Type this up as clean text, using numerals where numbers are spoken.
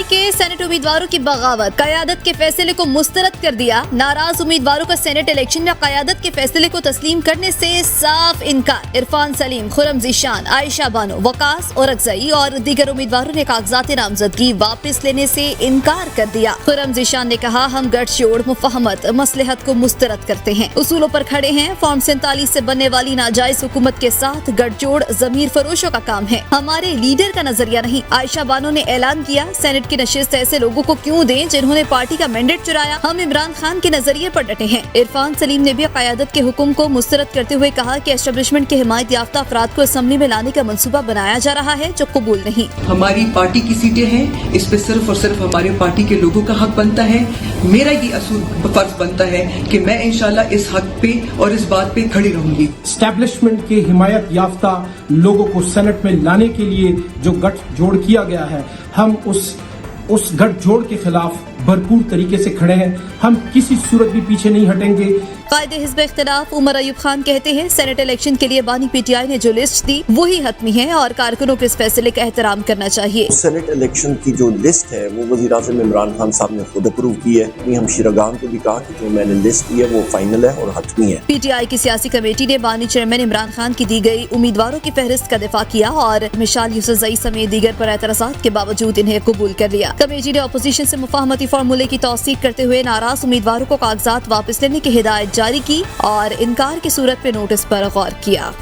के सेनेट उम्मीदवारों की बगावत, क़यादत के फैसले को मुस्तरद कर दिया। नाराज उम्मीदवारों का सेनेट इलेक्शन में क़यादत के फैसले को तस्लीम करने से साफ इनकार। इरफान सलीम, खुरम ज़ीशान, आयशा बानो, वकास औरकज़ई और दीगर उम्मीदवारों ने कागजात नामजदगी वापस लेने से इनकार कर दिया। खुरम ज़ीशान ने कहा, हम गठजोड़, मुफाहमत, मसलहत को मुस्तरद करते हैं, उसूलों पर खड़े हैं। फॉर्म 47 से बनने वाली नाजायज हुकूमत के साथ गठजोड़ ज़मीर फरोशों का काम है, हमारे लीडर का नजरिया नहीं। आयशा बानो ने ऐलान किया, सेनेट की नशिस्त ऐसे लोगों को क्यों दें जिन्होंने पार्टी का मैंडेट चुराया, हम इमरान खान के नजरिए पर डटे हैं। इरफान सलीम ने भी क़यादत के हुक्म को मुस्तरद करते हुए कहा कि एस्टेब्लिशमेंट के हिमायत याफ्ता अफराद को असम्बली में लाने का मंसूबा बनाया जा रहा है, जो कबूल नहीं। हमारी पार्टी की सीटें हैं, इस पे सिर्फ और सिर्फ हमारे पार्टी के लोगों का हक बनता है। मेरा ये असूल फर्ज बनता है कि मैं इंशाल्लाह इस हक पे और इस बात पे खड़ी रहूंगी। एस्टेब्लिशमेंट के हिमायत याफ्ता लोगों को सेनेट में लाने के लिए जो गठजोड़ किया गया है, हम उस गठजोड़ के खिलाफ भरपूर तरीके से खड़े हैं। हम किसी सूरत भी पीछे नहीं हटेंगे। कायदे हिज़्ब इख्तिलाफ उमर अयूब खान कहते हैं, सेनेट इलेक्शन के लिए बानी पीटीआई ने जो लिस्ट दी वही हतमी है और कारकुनों को इस फैसले का एहतराम करना चाहिए। सेनेट इलेक्शन की जो लिस्ट है वो वज़ीर आज़म इमरान खान साहब ने खुद अप्रूव की है। अपनी हमशीरगान को भी कहा कि जो मैंने लिस्ट दी है वो फाइनल है और हतमी है। पीटीआई की सियासी कमेटी ने बानी चेयरमैन इमरान खान की दी गई उम्मीदवारों की फहरिस्त का दिफा किया और मिसाल यूसुफ़ज़ई समेत दीगर पर एतराज़ात के बावजूद इन्हें कबूल कर लिया। कमेटी ने अपोजिशन से मुफाहमती फार्मूले की तौसीक करते हुए नाराज उम्मीदवारों को कागजात वापस लेने की हिदायत जारी की और इनकार की सूरत में नोटिस पर गौर किया।